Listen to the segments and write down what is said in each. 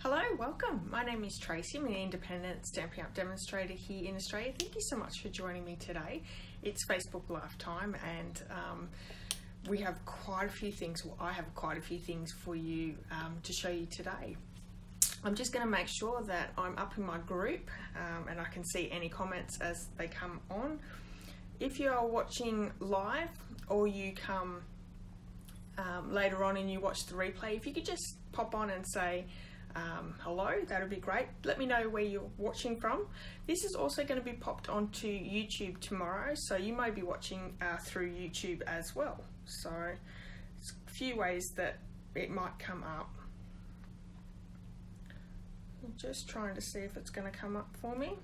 Hello, welcome. My name is Tracy. I'm an independent Stampin' Up demonstrator here in Australia. Thank you so much for joining me today. It's Facebook Live time and we have quite a few things, well, I have quite a few things for you to show you today. I'm just going to make sure that I'm up in my group and I can see any comments as they come on. If you are watching live or you come later on and you watch the replay, if you could just pop on and say hello, that would be great. Let me know where you're watching from. This is also going to be popped onto YouTube tomorrow, so you may be watching through YouTube as well. So there's a few ways that it might come up. I'm just trying to see if it's going to come up for me.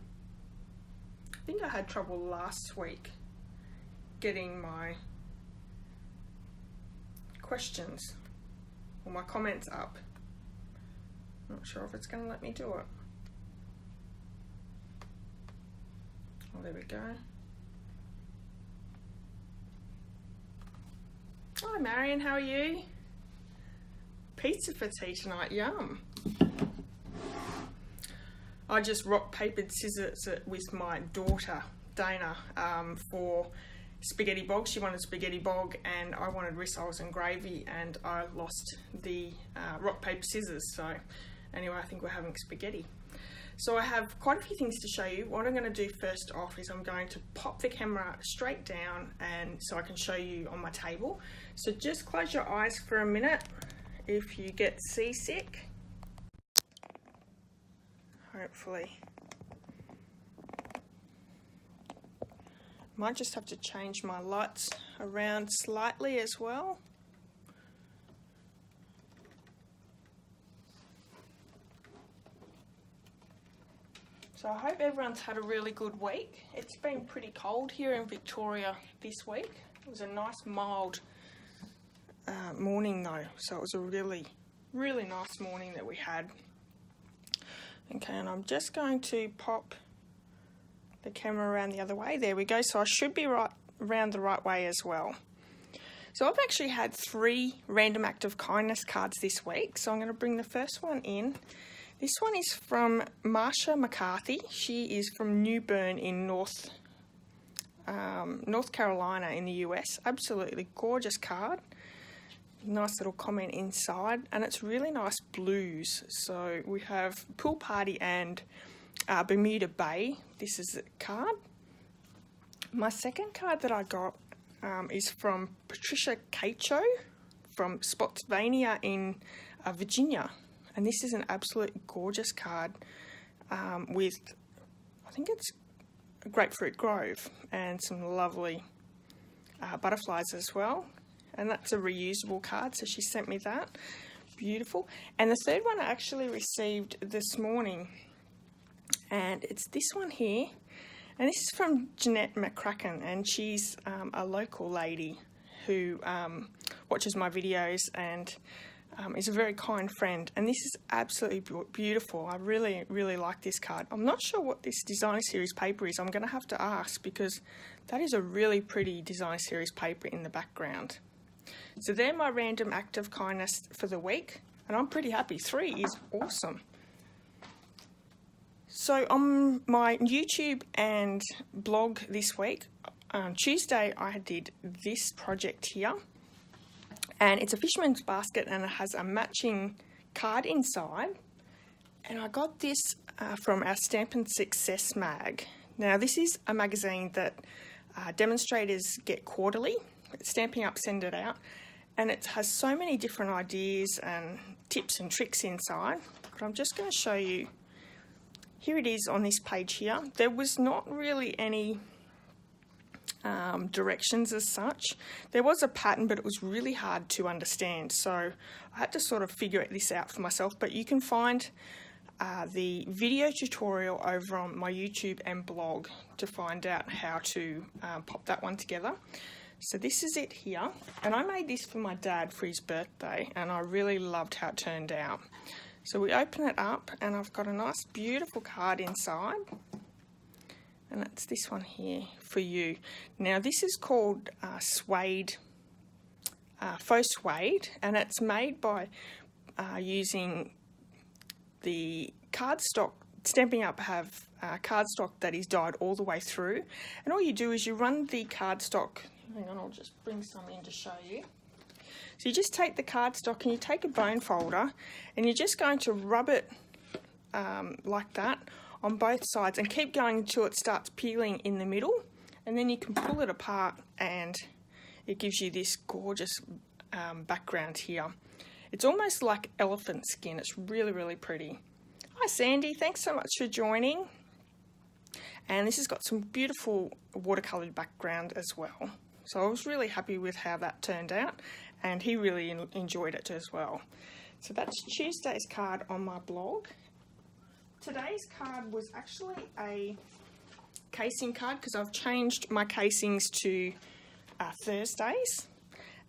I think I had trouble last week getting my questions or my comments up. Not sure if it's going to let me do it. Oh, there we go. Hi Marion, how are you? Pizza for tea tonight, yum. I just rock papered scissors it with my daughter Dana for spaghetti bog. She wanted spaghetti bog and I wanted rissoles and gravy, and I lost the rock paper scissors, so anyway, I think we're having spaghetti. So I have quite a few things to show you. What I'm going to do first off is I'm going to pop the camera straight down and so I can show you on my table. So just close your eyes for a minute if you get seasick. Hopefully. Might just have to change my lights around slightly as well. So I hope everyone's had a really good week. It's been pretty cold here in Victoria this week. It was a nice mild morning though, so it was a really nice morning that we had. Okay, and I'm just going to pop the camera around the other way. There we go. So I should be right around the right way as well. So I've actually had 3 random act of kindness cards this week. So I'm going to bring the first one in. This one is from Marsha McCarthy. She is from New Bern in North Carolina in the US. Absolutely gorgeous card. Nice little comment inside, and it's really nice blues. So we have Pool Party and Bermuda Bay. This is a card. My second card that I got is from Patricia Cacho from Spotsylvania in Virginia. And this is an absolute gorgeous card with, I think it's a grapefruit grove and some lovely butterflies as well. And that's a reusable card, so she sent me that. Beautiful. And the third one I actually received this morning, and it's this one here. And this is from Jeanette McCracken, and she's a local lady who watches my videos and is a very kind friend, and this is absolutely beautiful. I really like this card. I'm not sure what this designer series paper is. I'm going to have to ask, because that is a really pretty designer series paper in the background. So they're my random act of kindness for the week, and I'm pretty happy. 3 is awesome. So on my YouTube and blog this week, on Tuesday I did this project here. And it's a fisherman's basket, and it has a matching card inside. And I got this from our Stampin' Success mag. Now this is a magazine that demonstrators get quarterly. Stampin' Up send it out, and it has so many different ideas and tips and tricks inside. But I'm just going to show you. Here it is on this page here. There was not really any directions as such. There was a pattern, but it was really hard to understand, so I had to sort of figure this out for myself. But you can find the video tutorial over on my YouTube and blog to find out how to pop that one together. So this is it here, and I made this for my dad for his birthday, and I really loved how it turned out. So we open it up, and I've got a nice beautiful card inside. And that's this one here for you. Now this is called suede, faux suede, and it's made by using the cardstock, Stampin' Up have cardstock that is dyed all the way through, and all you do is you run the cardstock, hang on, I'll just bring some in to show you. So you just take the cardstock and you take a bone folder and you're just going to rub it like that on both sides and keep going until it starts peeling in the middle, and then you can pull it apart and it gives you this gorgeous background here. It's almost like elephant skin. It's really, really pretty. Hi Sandy, thanks so much for joining. And this has got some beautiful watercoloured background as well. So I was really happy with how that turned out, and he really enjoyed it as well. So that's Tuesday's card on my blog. Today's card was actually a casing card because I've changed my casings to Thursdays,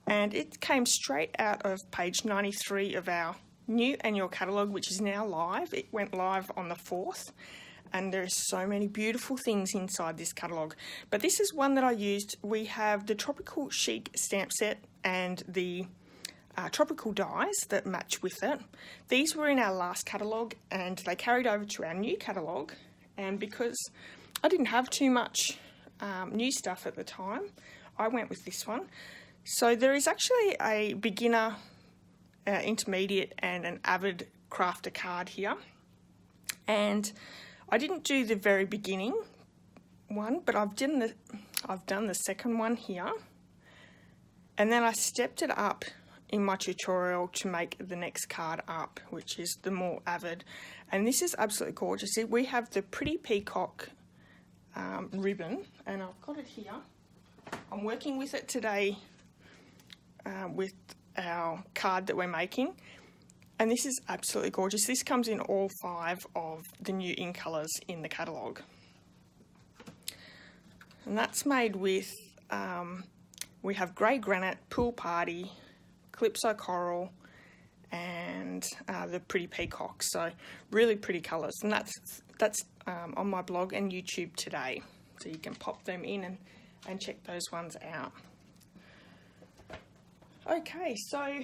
and it came straight out of page 93 of our new annual catalogue, which is now live. It went live on the 4th, and there's so many beautiful things inside this catalogue. But this is one that I used. We have the Tropical Chic stamp set and the tropical dies that match with it. These were in our last catalogue and they carried over to our new catalogue, and because I didn't have too much new stuff at the time, I went with this one. So there is actually a beginner, intermediate and an avid crafter card here, and I didn't do the very beginning one, but I've done the second one here, and then I stepped it up in my tutorial to make the next card up, which is the more avid, and this is absolutely gorgeous. We have the Pretty Peacock ribbon, and I've got it here. I'm working with it today with our card that we're making, and this is absolutely gorgeous. This comes in all 5 of the new in colours in the catalogue, and that's made with we have Grey Granite, Pool Party, Calypso Coral, and the Pretty Peacock. So really pretty colours, and that's on my blog and YouTube today, so you can pop them in and check those ones out. Okay, so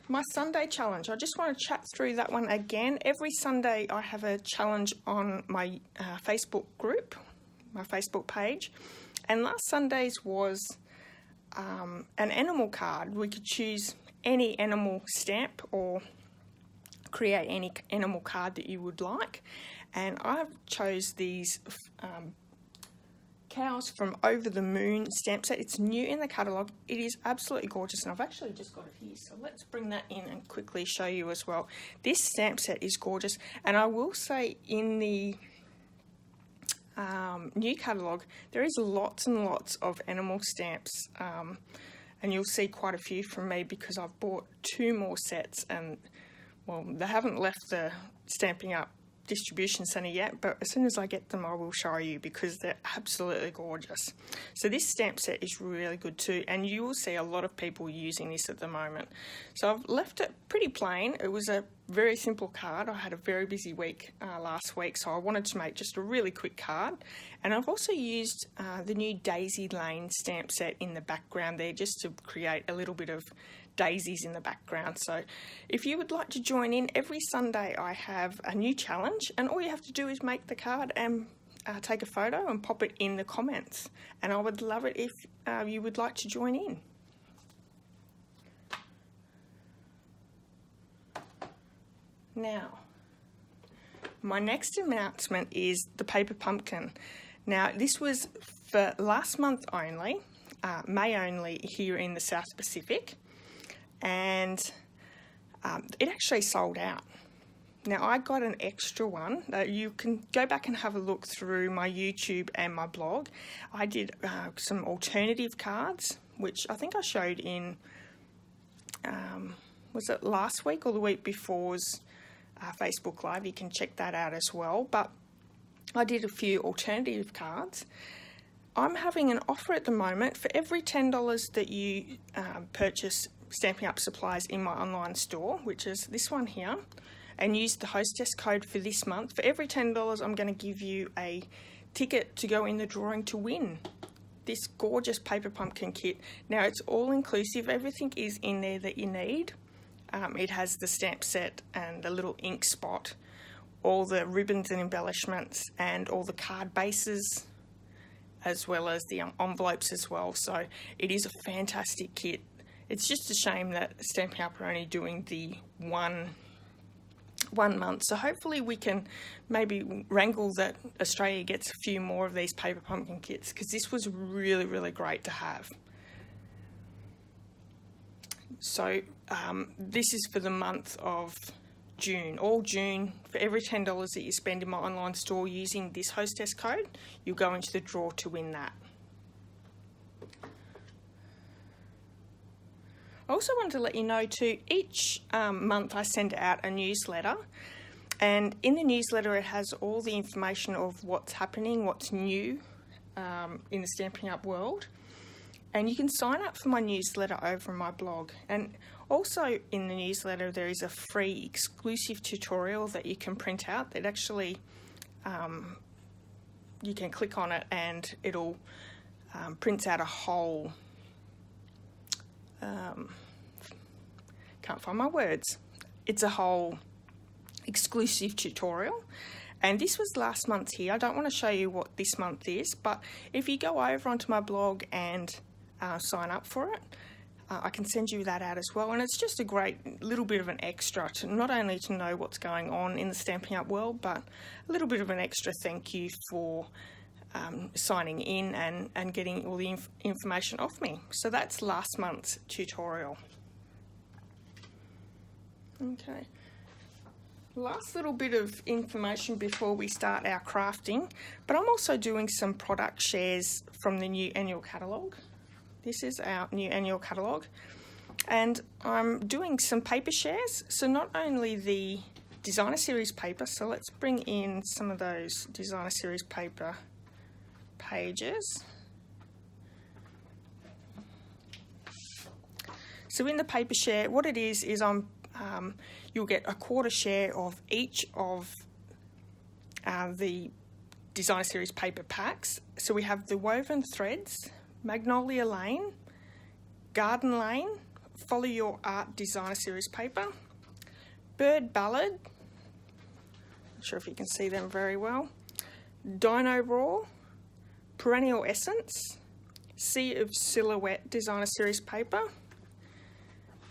my Sunday challenge, I just want to chat through that one again. Every Sunday I have a challenge on my Facebook group, my Facebook page, and last Sunday's was an animal card. We could choose any animal stamp or create any animal card that you would like, and I chose these cows from Over the Moon stamp set. It's new in the catalogue. It is absolutely gorgeous, and I've actually just got it here, so let's bring that in and quickly show you as well. This stamp set is gorgeous, and I will say in the new catalogue there is lots and lots of animal stamps, and you'll see quite a few from me because I've bought 2 more sets, and well, they haven't left the Stampin' Up distribution centre yet, but as soon as I get them I will show you because they're absolutely gorgeous. So this stamp set is really good too, and you will see a lot of people using this at the moment. So I've left it pretty plain. It was a very simple card. I had a very busy week last week, so I wanted to make just a really quick card, and I've also used the new Daisy Lane stamp set in the background there just to create a little bit of daisies in the background. So if you would like to join in, every Sunday I have a new challenge, and all you have to do is make the card and take a photo and pop it in the comments, and I would love it if you would like to join in. Now, my next announcement is the paper pumpkin. Now, this was for last month only, May only here in the South Pacific, and it actually sold out. Now, I got an extra one. You can go back and have a look through my YouTube and my blog. I did some alternative cards, which I think I showed in, was it last week or the week before's Facebook Live? You can check that out as well. But I did a few alternative cards. I'm having an offer at the moment for every $10 that you purchase Stampin' Up supplies in my online store, which is this one here, and use the Hostess code for this month. For every $10 I'm going to give you a ticket to go in the drawing to win this gorgeous paper pumpkin kit. Now, it's all inclusive. Everything is in there that you need. It has the stamp set and the little ink spot all the ribbons and embellishments and all the card bases, as well as the envelopes as well. So it is a fantastic kit. It's just a shame that Stampin' Up! Are only doing the one month. So hopefully we can maybe wrangle that Australia gets a few more of these paper pumpkin kits, because this was really, really great to have. So this is for the month of June. All June, for every $10 that you spend in my online store using this Hostess code, you'll go into the draw to win that. I also wanted to let you know too, each month I send out a newsletter, and in the newsletter it has all the information of what's happening, what's new in the Stampin' Up! World. And you can sign up for my newsletter over on my blog. And also in the newsletter there is a free exclusive tutorial that you can print out that actually you can click on it and it'll print out a whole can't find my words. It's a whole exclusive tutorial. And this was last month's here. I don't want to show you what this month is, but if you go over onto my blog and sign up for it, I can send you that out as well. And it's just a great little bit of an extra to not only to know what's going on in the Stampin' Up! World, but a little bit of an extra thank you for signing in and getting all the information off me. So that's last month's tutorial. Okay. Last little bit of information before we start our crafting, but I'm also doing some product shares from the new annual catalogue. This is our new annual catalogue, and I'm doing some paper shares. So not only the designer series paper, so let's bring in some of those designer series paper pages. So in the paper share, what it is you'll get a quarter share of each of the designer series paper packs. So we have the Woven Threads, Magnolia Lane, Garden Lane, Follow Your Art designer series paper, Bird Ballad, not sure if you can see them very well, Dino Roar, Perennial Essence, Sea of Silhouette designer series paper,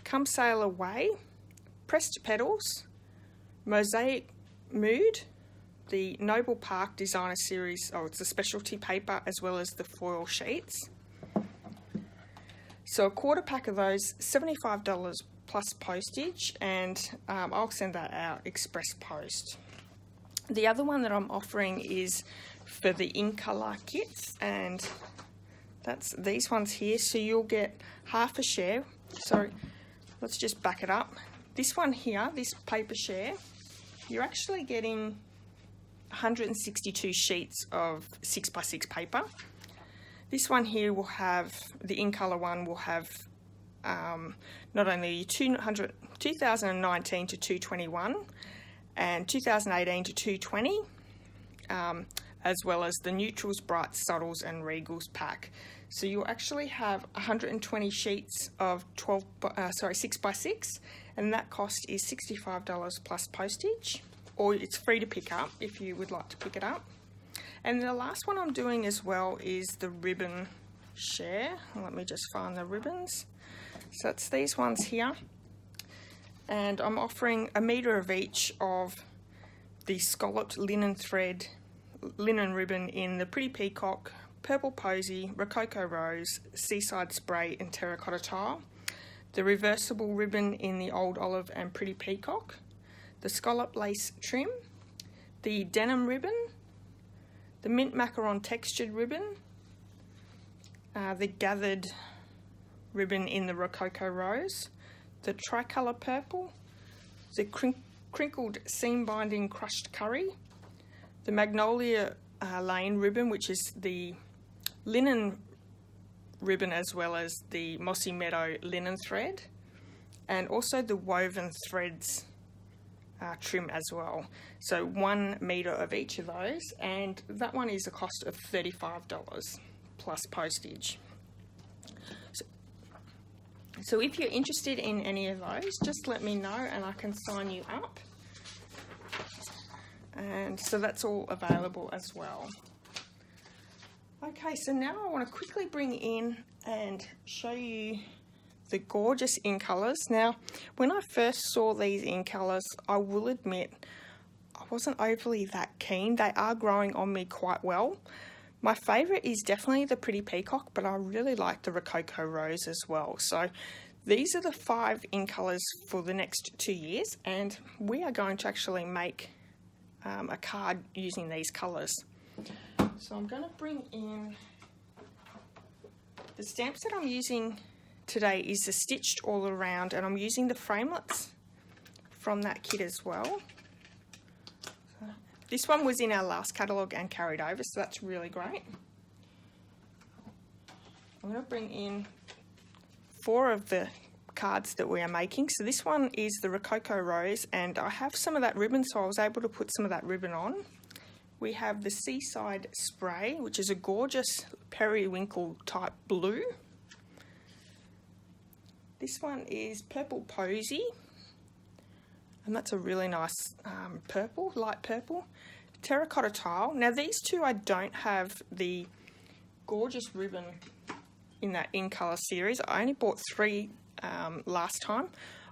Come Sail Away, Pressed Petals, Mosaic Mood, the Noble Park designer series, it's a specialty paper, as well as the foil sheets. So a quarter pack of those, $75 plus postage, and I'll send that out express post. The other one that I'm offering is for the in colour kits, and that's these ones here. So you'll get half a share. Sorry, let's just back it up. This one here, this paper share, you're actually getting 162 sheets of 6x6 paper. This one here will have, the in colour one will have not only 2019 to 221 and 2018 to 220, as well as the Neutrals, Brights, Subtles and Regals pack. So you'll actually have 120 sheets of 6x6, and that cost is $65 plus postage, or it's free to pick up if you would like to pick it up. And the last one I'm doing as well is the ribbon share. Let me just find the ribbons. So it's these ones here, and I'm offering a metre of each of the scalloped linen thread, linen ribbon in the Pretty Peacock, Purple Posy, Rococo Rose, Seaside Spray and Terracotta Tile, the reversible ribbon in the Old Olive and Pretty Peacock, the scallop lace trim, the denim ribbon, the mint macaron textured ribbon, the gathered ribbon in the Rococo Rose, the tricolour purple, the crinkled seam binding crushed curry, the Magnolia Lane ribbon, which is the linen ribbon, as well as the Mossy Meadow linen thread, and also the Woven Threads trim as well. So 1 metre of each of those, and that one is a cost of $35 plus postage. So if you're interested in any of those, just let me know and I can sign you up. and so that's all available as well. Okay, so now I want to quickly bring in and show you the gorgeous in colours. Now, when I first saw these in colours, I will admit I wasn't overly that keen. They are growing on me quite well. My favourite is definitely the Pretty Peacock, but I really like the Rococo Rose as well. So these are the 5 in colours for the next 2 years, and we are going to actually make a card using these colours. So I'm going to bring in the stamps that I'm using today is the Stitched All Around, and I'm using the framelits from that kit as well. So this one was in our last catalogue and carried over, so that's really great. I'm going to bring in 4 of the cards that we are making. So this one is the Rococo Rose, and I have some of that ribbon, so I was able to put some of that ribbon on. We have the Seaside Spray, which is a gorgeous periwinkle type blue. This one is Purple Posy, and that's a really nice purple, light purple. Terracotta Tile. Now these two I don't have the gorgeous ribbon in that in colour series. I only bought 3 last time.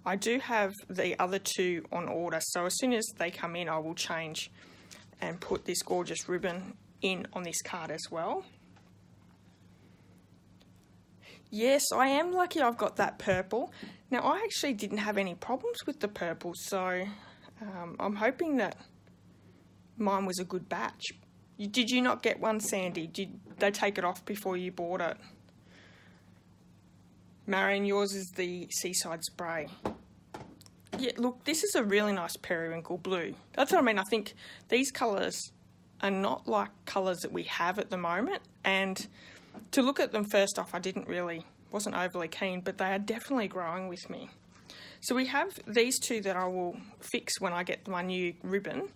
I do have the other 2 on order, so as soon as they come in I will change and put this gorgeous ribbon in on this card as well. Yes, I am lucky I've got that purple. Now I actually didn't have any problems with the purple, so I'm hoping that mine was a good batch. Did you not get one, Sandy? Did they take it off before you bought it? Marion, yours is the Seaside Spray. Yeah, look, this is a really nice periwinkle blue. That's what I mean. I think these colours are not like colours that we have at the moment, and to look at them first off, I wasn't overly keen, but they are definitely growing with me. So we have these 2 that I will fix when I get my new ribbon,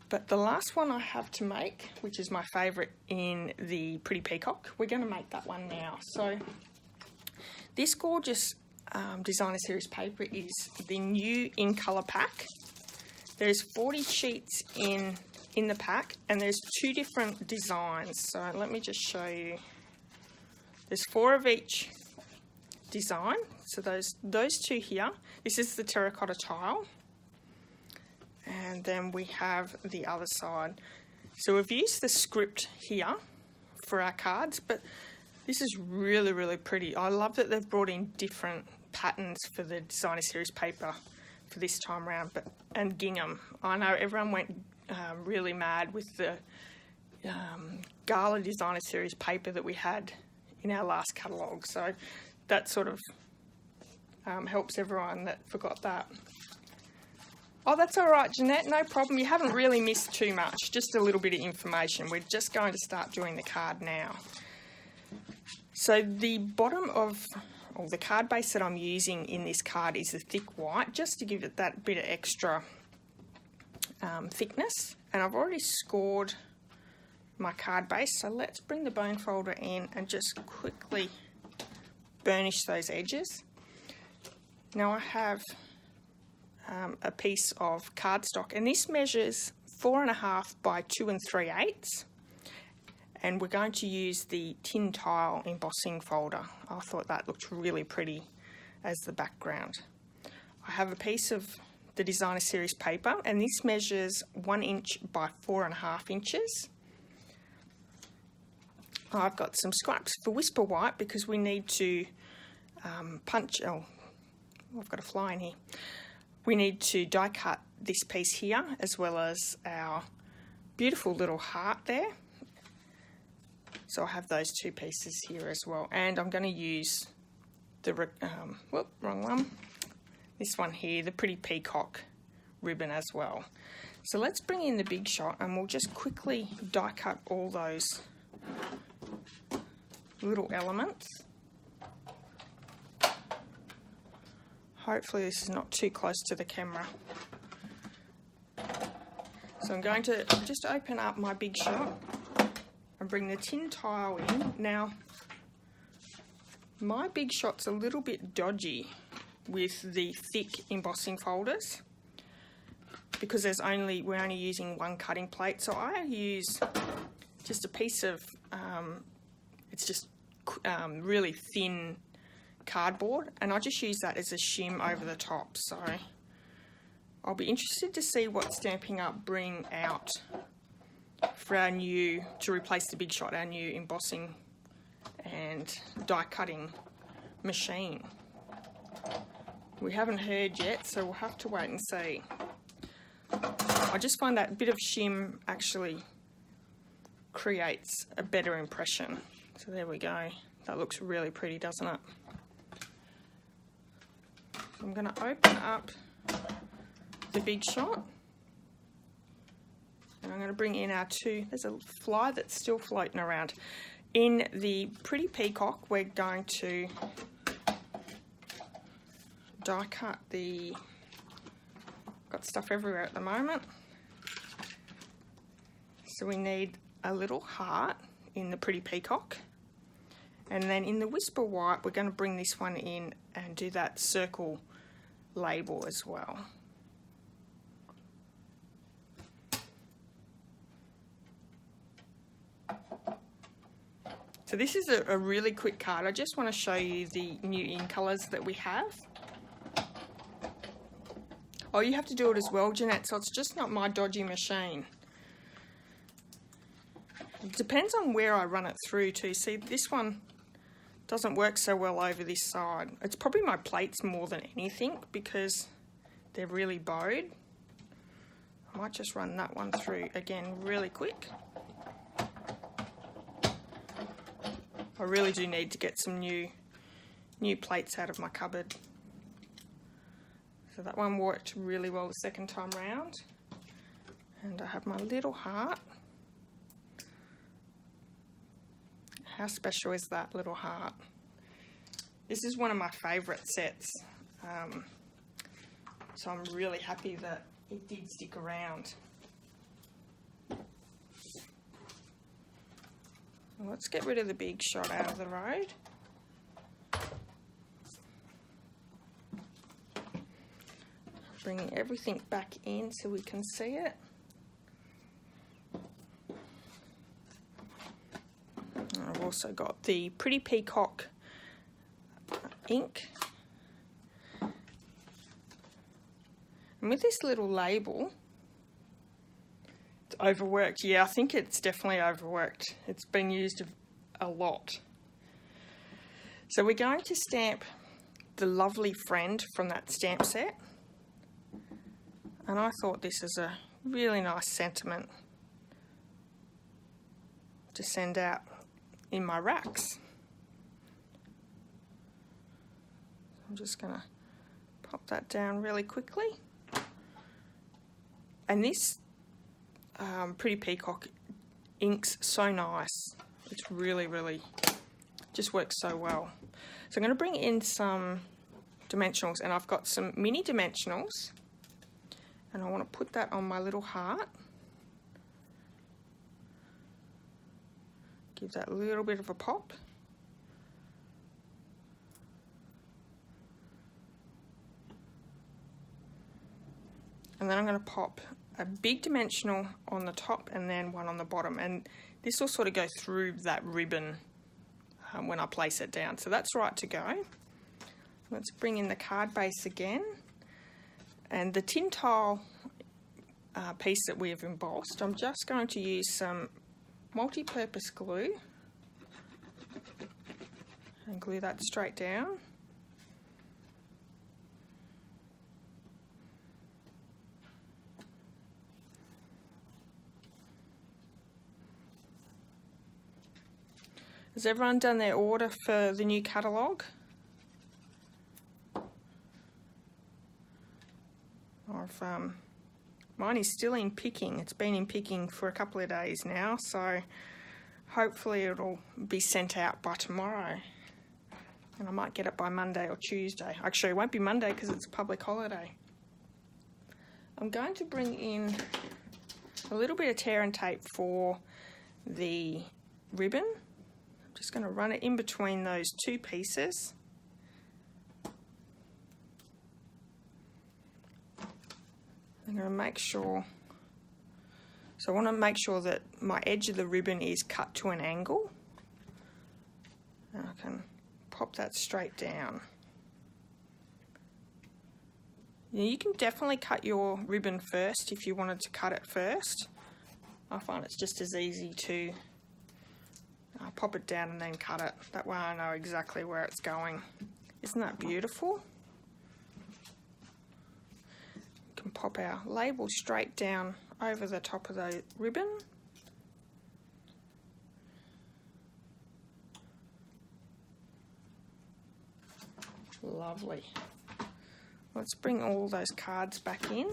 but the last one I have to make, which is my favourite in the Pretty Peacock, we're going to make that one now. So this gorgeous designer series paper is the new in colour pack. There's 40 sheets in the pack, and there's 2 different designs. So let me just show you. There's 4 of each design. So those 2 here. This is the Terracotta Tile, and then we have the other side. So we've used the script here for our cards, but this is really, really pretty. I love that they've brought in different patterns for the designer series paper for this time around, and gingham. I know everyone went really mad with the Gala designer series paper that we had in our last catalogue, so that sort of helps everyone that forgot that. Oh, that's all right, Jeanette, no problem. You haven't really missed too much, just a little bit of information. We're just going to start doing the card now. So the bottom of the card base that I'm using in this card is the thick white, just to give it that bit of extra thickness. And I've already scored my card base, so let's bring the bone folder in and just quickly burnish those edges. Now I have a piece of cardstock, and this measures 4.5 by 2 3/8. And we're going to use the tin tile embossing folder. I thought that looked really pretty as the background. I have a piece of the designer series paper, and this measures 1 inch by 4.5 inches. I've got some scraps for Whisper White because we need to punch, I've got a fly in here. We need to die cut this piece here, as well as our beautiful little heart there. So I have those 2 pieces here as well, and I'm going to use the, wrong one, this one here, the Pretty Peacock ribbon as well. So let's bring in the Big Shot, and we'll just quickly die cut all those little elements. Hopefully this is not too close to the camera. So I'm going to just open up my Big Shot and bring the tin tile in. Now, my Big Shot's a little bit dodgy with the thick embossing folders because we're only using one cutting plate. So I use just a piece of, it's just really thin cardboard, and I just use that as a shim over the top. So I'll be interested to see what Stampin' Up bring out for our new, to replace the Big Shot, our new embossing and die cutting machine. We haven't heard yet, so we'll have to wait and see. I just find that bit of shim actually creates a better impression. So there we go. That looks really pretty, doesn't it? So I'm going to open up the Big Shot. And I'm going to bring in our two, there's a fly that's still floating around. In the Pretty Peacock, we're going to die cut the, got stuff everywhere at the moment. So we need a little heart in the Pretty Peacock. And then in the Whisper White, we're going to bring this one in and do that circle label as well. So this is a really quick card. I just want to show you the new in colours that we have. Oh, you have to do it as well, Jeanette, so it's just not my dodgy machine. It depends on where I run it through too. See, this one doesn't work so well over this side. It's probably my plates more than anything because they're really bowed. I might just run that one through again really quick. I really do need to get some new plates out of my cupboard. So that one worked really well the second time round. And I have my little heart. How special is that little heart? This is one of my favourite sets. So I'm really happy that it did stick around. Let's get rid of the Big Shot out of the road. Bringing everything back in so we can see it. I've also got the Pretty Peacock ink. And with this little label, it's overworked. Yeah, I think it's definitely overworked. It's been used a lot. So we're going to stamp the Lovely Friend from that stamp set. And I thought this is a really nice sentiment to send out in my racks. I'm just going to pop that down really quickly. And this Pretty Peacock ink's so nice. It's really, really just works so well. So I'm going to bring in some dimensionals, and I've got some mini dimensionals, and I want to put that on my little heart. Give that a little bit of a pop. And then I'm going to pop a big dimensional on the top and then one on the bottom, and this will sort of go through that ribbon when I place it down. So that's right to go. Let's bring in the card base again, and the tin tile piece that we have embossed, I'm just going to use some multi-purpose glue and glue that straight down. Has everyone done their order for the new catalogue? Mine is still in picking. It's been in picking for a couple of days now, so hopefully it'll be sent out by tomorrow. And I might get it by Monday or Tuesday. Actually, it won't be Monday because it's a public holiday. I'm going to bring in a little bit of tear and tape for the ribbon. I'm just going to run it in between those two pieces. I'm going to make sure, so I want to make sure that my edge of the ribbon is cut to an angle. And I can pop that straight down. Now you can definitely cut your ribbon first if you wanted to cut it first. I find it's just as easy to pop it down and then cut it. That way I know exactly where it's going. Isn't that beautiful? We can pop our label straight down over the top of the ribbon. Lovely. Let's bring all those cards back in.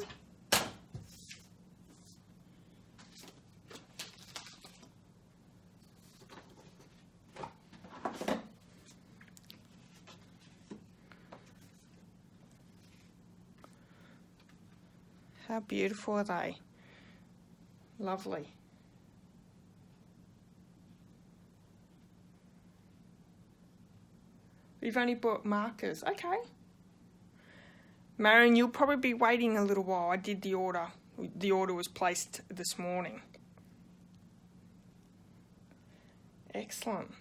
How beautiful are they? Lovely. We've only bought markers. Okay. Marion, you'll probably be waiting a little while. I did the order. The order was placed this morning. Excellent.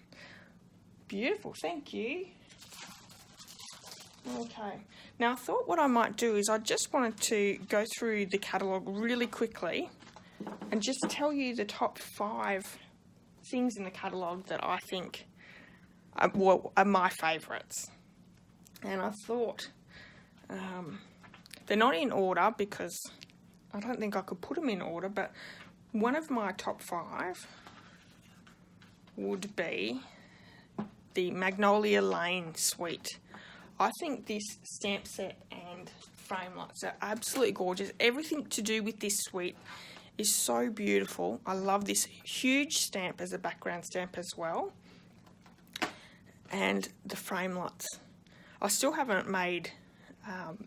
Beautiful. Thank you. Okay. Now I thought what I might do is I just wanted to go through the catalogue really quickly and just tell you the top 5 things in the catalogue that I think are my favourites. And I thought they're not in order because I don't think I could put them in order, but one of my top 5 would be the Magnolia Lane suite. I think this stamp set and frame lights are absolutely gorgeous. Everything to do with this suite is so beautiful. I love this huge stamp as a background stamp as well. And the frame lights. I still haven't made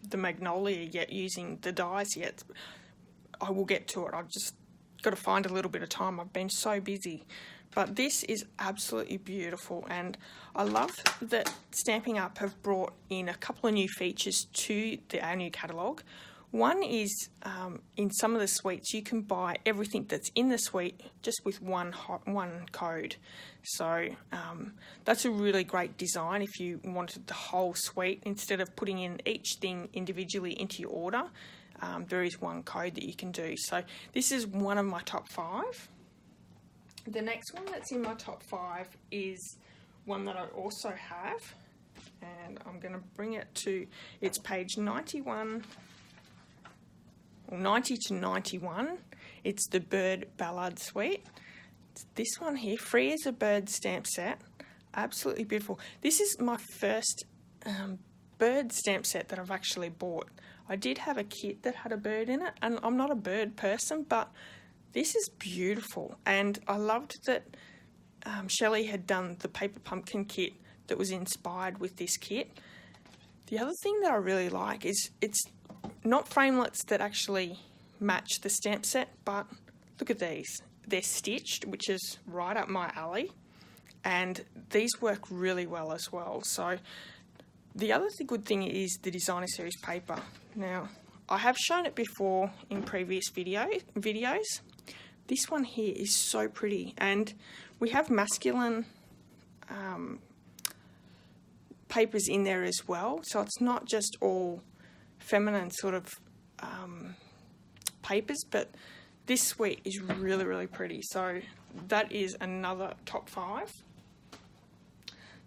the Magnolia yet using the dies yet. I will get to it. I've just got to find a little bit of time. I've been so busy. But this is absolutely beautiful, and I love that Stampin' Up have brought in a couple of new features to our new catalogue. One is in some of the suites you can buy everything that's in the suite just with one code. So that's a really great design if you wanted the whole suite instead of putting in each thing individually into your order. There is one code that you can do. So this is one of my top 5. The next one that's in my top 5 is one that I also have, and I'm going to bring it to, it's page 91, or 90 to 91. It's the Bird Ballad Suite. It's this one here, Free as a Bird stamp set. Absolutely beautiful. This is my first bird stamp set that I've actually bought. I did have a kit that had a bird in it, and I'm not a bird person, but this is beautiful, and I loved that Shelli had done the paper pumpkin kit that was inspired with this kit. The other thing that I really like is it's not framelits that actually match the stamp set, but look at these. They're stitched, which is right up my alley, and these work really well as well. So the other good thing is the designer series paper. Now, I have shown it before in previous videos. This one here is so pretty, and we have masculine papers in there as well, so it's not just all feminine sort of papers, but this suite is really, really pretty. So that is another top 5.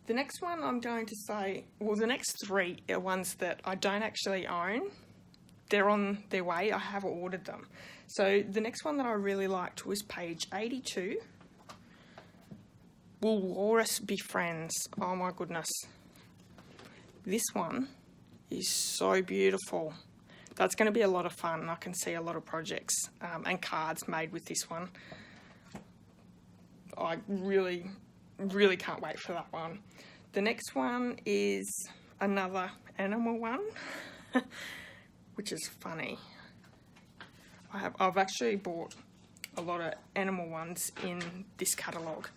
The next one I'm going to say, well, the next 3 are ones that I don't actually own. They're on their way. I have ordered them. So the next one that I really liked was page 82. Will Walrus Be Friends? Oh my goodness. This one is so beautiful. That's going to be a lot of fun. I can see a lot of projects and cards made with this one. I really, really can't wait for that one. The next one is another animal one, which is funny. I've actually bought a lot of animal ones in this catalogue.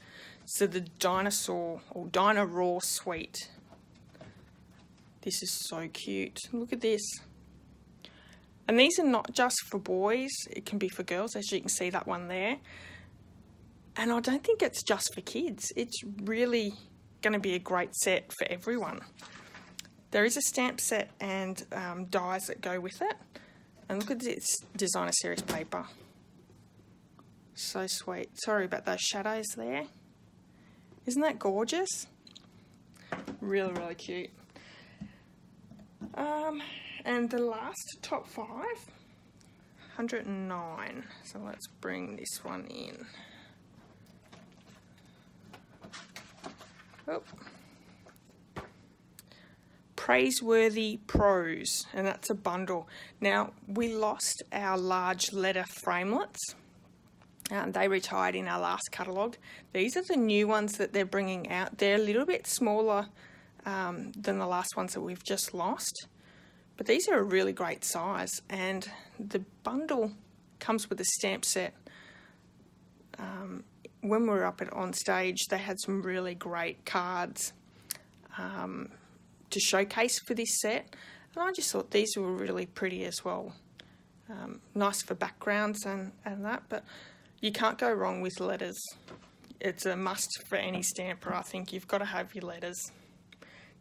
So the Dinosaur or Dino Raw Suite. This is so cute. Look at this. And these are not just for boys, it can be for girls, as you can see that one there. And I don't think it's just for kids. It's really going to be a great set for everyone. There is a stamp set and dies that go with it. And look at this designer series paper. So sweet. Sorry about those shadows there. Isn't that gorgeous? Really, really cute. And the last top 5, 109. So let's bring this one in. Oh. Praiseworthy Pros, and that's a bundle. Now, we lost our large letter framelets. They retired in our last catalogue. These are the new ones that they're bringing out. They're a little bit smaller than the last ones that we've just lost. But these are a really great size, and the bundle comes with a stamp set. When we were up on stage, they had some really great cards to showcase for this set, and I just thought these were really pretty as well. Nice for backgrounds and that, but you can't go wrong with letters. It's a must for any stamper, I think. You've got to have your letters.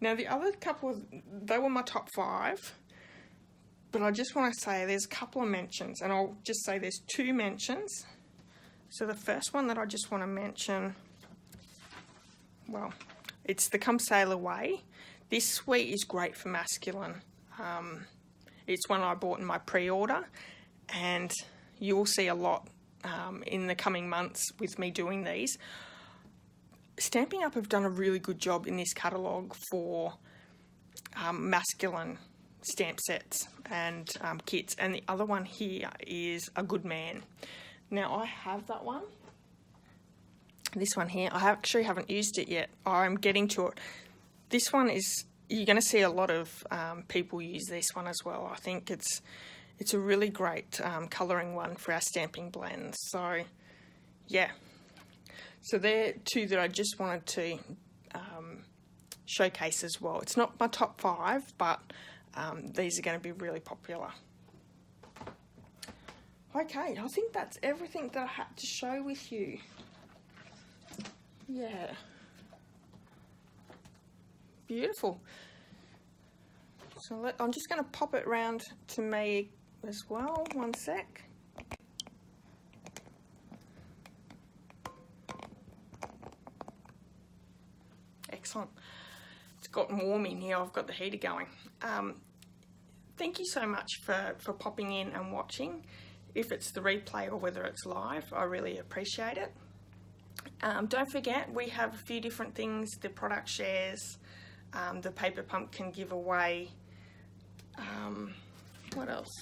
Now the other couple, they were my top 5, but I just want to say there's a couple of mentions, and I'll just say there's 2 mentions. So the first one that I just want to mention, well, it's the Come Sail Away. This suite is great for masculine. It's one I bought in my pre-order, and you will see a lot in the coming months with me doing these. Stampin' Up have done a really good job in this catalogue for masculine stamp sets and kits, and the other one here is A Good Man. Now I have that one. This one here, I actually haven't used it yet. I'm getting to it. This one is, you're going to see a lot of people use this one as well. I think it's a really great colouring one for our stamping blends. So yeah, so they're 2 that I just wanted to showcase as well. It's not my top 5, but these are going to be really popular. Okay, I think that's everything that I had to show with you. Yeah. Beautiful. So I'm just going to pop it round to me as well. One sec. Excellent. It's gotten warm in here. I've got the heater going. Thank you so much for popping in and watching. If it's the replay or whether it's live, I really appreciate it. Don't forget, we have a few different things, the product shares, the paper pumpkin giveaway, what else?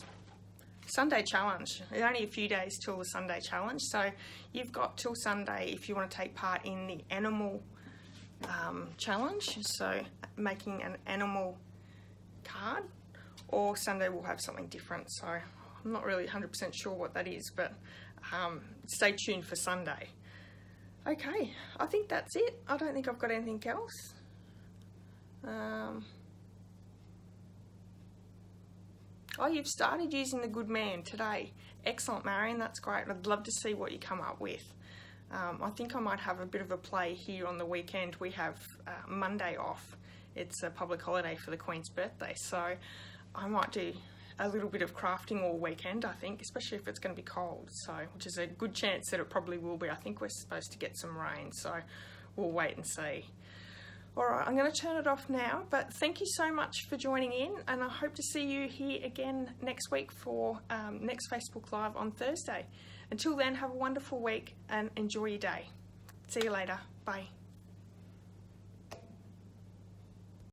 Sunday challenge. It's only a few days till the Sunday challenge, so you've got till Sunday if you want to take part in the animal challenge, so making an animal card, or Sunday we'll have something different, so I'm not really 100% sure what that is, but stay tuned for Sunday. Okay, I think that's it. I don't think I've got anything else. Oh, you've started using the Good Man today. Excellent, Marion, that's great. I'd love to see what you come up with. I think I might have a bit of a play here on the weekend. We have Monday off. It's a public holiday for the Queen's birthday, so I might do a little bit of crafting all weekend, I think, especially if it's going to be cold, so which is a good chance that it probably will be. I think we're supposed to get some rain, so we'll wait and see. Alright, I'm going to turn it off now, but thank you so much for joining in, and I hope to see you here again next week for next Facebook Live on Thursday. Until then, have a wonderful week and enjoy your day. See you later. Bye.